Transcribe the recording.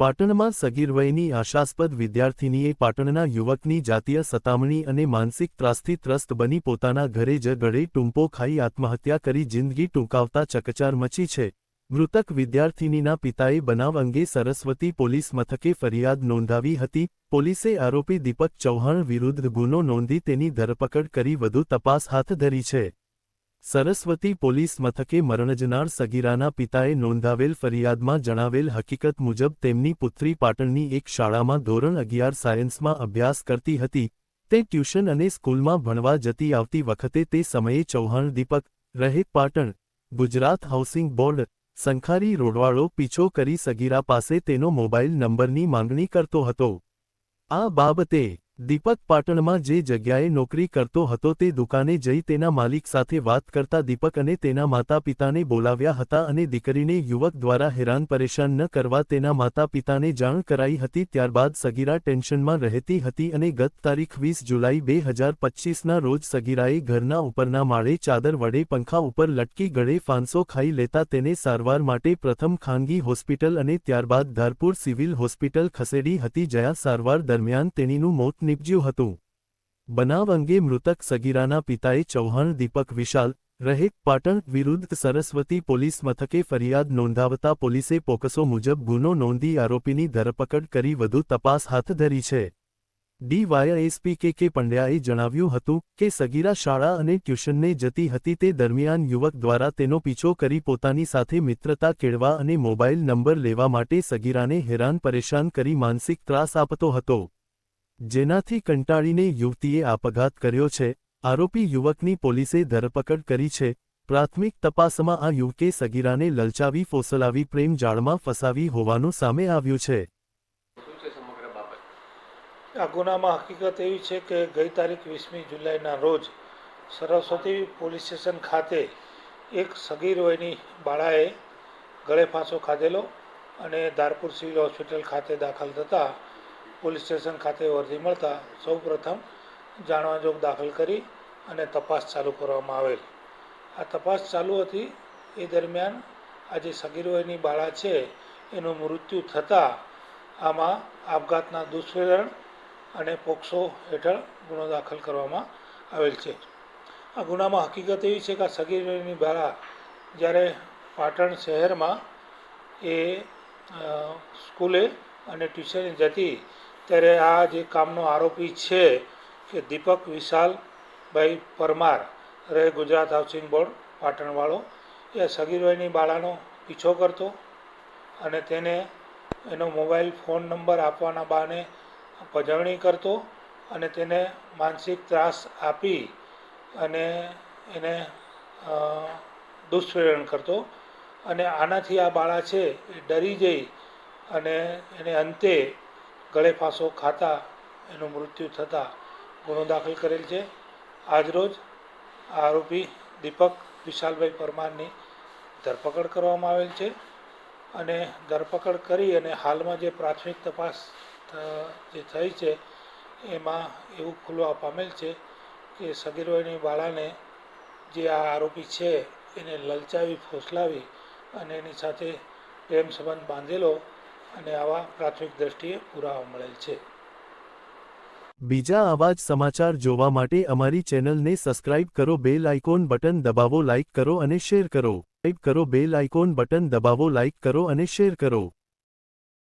પાટણમાં સગીર વયની આશાસ્પદ વિદ્યાર્થિનીએ પાટણના યુવકની જાતીય સતામણી અને માનસિક ત્રાસથી ત્રસ્ત બની પોતાના ઘરે જ ગળે ટૂંપો ખાઈ આત્મહત્યા કરી જિંદગી ટૂંકાવતા ચકચાર મચી છે। મૃતક વિદ્યાર્થિનીના પિતાએ બનાવ અંગે સરસ્વતી પોલીસ મથકે ફરિયાદ નોંધાવી હતી। પોલીસે આરોપી દીપક ચૌહાણ વિરુદ્ધ ગુનો નોંધી તેની ધરપકડ કરી વધુ તપાસ હાથ ધરી છે। સરસ્વતી પોલીસ મથકે મરણજનાર સગીરાના પિતાએ નોંધાવેલ ફરિયાદમાં જણાવેલ હકીકત મુજબ તેમની પુત્રી પાટણની એક શાળામાં ધોરણ 11 સાયન્સમાં અભ્યાસ કરતી હતી। તે ટ્યુશન અને સ્કૂલમાં ભણવા જતી આવતી વખતે તે સમયે ચૌહાણ દીપક રહે પાટણ ગુજરાત હાઉસિંગ બોર્ડ સંખારી રોડવાળો પીછો કરી સગીરા પાસે તેનો મોબાઈલ નંબરની માંગણી કરતો હતો। આ બાબતે દીપક પાટણમાં જે જગ્યાએ નોકરી કરતો હતો તે દુકાને જઈ તેના માલિક સાથે વાત કરતા દીપક અને તેના માતા પિતાને બોલાવ્યા હતા અને દીકરીને યુવક દ્વારા હેરાન પરેશાન ન કરવા તેના માતા પિતાને જાણ કરાઈ હતી। ત્યારબાદ સગીરા ટેન્શનમાં રહેતી હતી અને ગત તારીખ 20 જુલાઈ 2025ના રોજ સગીરાએ ઘરના ઉપરના માળે ચાદર વડે પંખા ઉપર લટકી ગળે ફાંસો ખાઈ લેતા તેને સારવાર માટે પ્રથમ ખાનગી હોસ્પિટલ અને ત્યારબાદ ધારપુર સિવિલ હોસ્પિટલ ખસેડી હતી, જ્યાં સારવાર દરમિયાન તેણીનું મોત નિપજ્યું હતું। બનાવ અંગે મૃતક સગીરાના પિતાએ ચૌહાણ દીપક વિશાલ રહે પાટણ વિરુદ્ધ સરસ્વતી પોલીસ મથકે ફરિયાદ નોંધાવતા પોલીસે પોક્સો મુજબ ગુનો નોંધી આરોપીની ધરપકડ કરી વધુ તપાસ હાથ ધરી છે। ડીવાયએસપી કે પંડ્યાએ જણાવ્યું હતું કે સગીરા શાળા અને ટ્યુશનને જતી હતી તે દરમિયાન યુવક દ્વારા તેનો પીછો કરી પોતાની સાથે મિત્રતા કેળવા અને મોબાઈલ નંબર લેવા માટે સગીરાને હેરાન પરેશાન કરી માનસિક ત્રાસ આપતો હતો, જેનાથી કંટાળીને યુવતીએ આપઘાત કર્યો છે। આરોપી યુવકની પોલીસે ધરપકડ કરી છે। પ્રાથમિક તપાસમાં આ યુવકે સગીરાને લલચાવી ફોસલાવી પ્રેમ જાળમાં ફસાવી હોવાનું સામે આવ્યું છે। આ ગુનામાં હકીકત એવી છે કે ગઈ તારીખ 20મી જુલાઈના રોજ સરસ્વતી પોલીસ સ્ટેશન ખાતે એક સગીર વયની બાળાએ ગળે ફાંસો ખાધેલો અને ધારપુર સિવિલ હોસ્પિટલ ખાતે દાખલ થતાં પોલીસ સ્ટેશન ખાતે વર્દી મળતા સૌપ્રથમ જાણવાજોગ દાખલ કરી અને તપાસ ચાલુ કરવામાં આવેલ। આ તપાસ ચાલુ હતી એ દરમિયાન આ જે સગીર વયની બાળા છે એનું મૃત્યુ થતાં આમાં આપઘાતના દુષ્પ્રેરણ અને પોક્સો હેઠળ ગુનો દાખલ કરવામાં આવેલ છે। આ ગુનામાં હકીકત એવી છે કે આ સગીર વયની બાળા જ્યારે પાટણ શહેરમાં એ સ્કૂલે અને ટ્યુશને જતી ત્યારે આ જે કામનો આરોપી છે કે દીપક વિશાલભાઈ પરમાર રહે ગુજરાત હાઉસિંગ બોર્ડ પાટણવાળો એ સગીર વયની બાળાનો પીછો કરતો અને તેને એનો મોબાઈલ ફોન નંબર આપવાના બહાને પજવણી કરતો અને તેને માનસિક ત્રાસ આપી અને એને દુષ્પ્રેરણ કરતો અને આનાથી આ બાળા છે એ ડરી જઈ અને એને અંતે ગળે ફાંસો ખાતા એનું મૃત્યુ થતાં ગુનો દાખલ કરેલ છે। આજરોજ આરોપી દીપક વિશાલભાઈ પરમારની ધરપકડ કરવામાં આવેલ છે અને ધરપકડ કરી અને હાલમાં જે પ્રાથમિક તપાસ જે થઈ છે એમાં એવું ખુલવા પામેલ છે કે સગીર વયની બાળાને જે આ આરોપી છે એને લલચાવી ફોસલાવી અને એની સાથે પ્રેમ સંબંધ બાંધેલો અને આવા પ્રાથમિક દ્રષ્ટિએ પુરાવા મળેલ છે। બીજા આવા જ સમાચાર જોવા માટે અમારી ચેનલને સબસ્ક્રાઇબ કરો, બેલ આઇકોન બટન દબાવો, લાઇક કરો અને શેર કરો। બેલ આઇકોન બટન દબાવો, લાઇક કરો અને શેર કરો।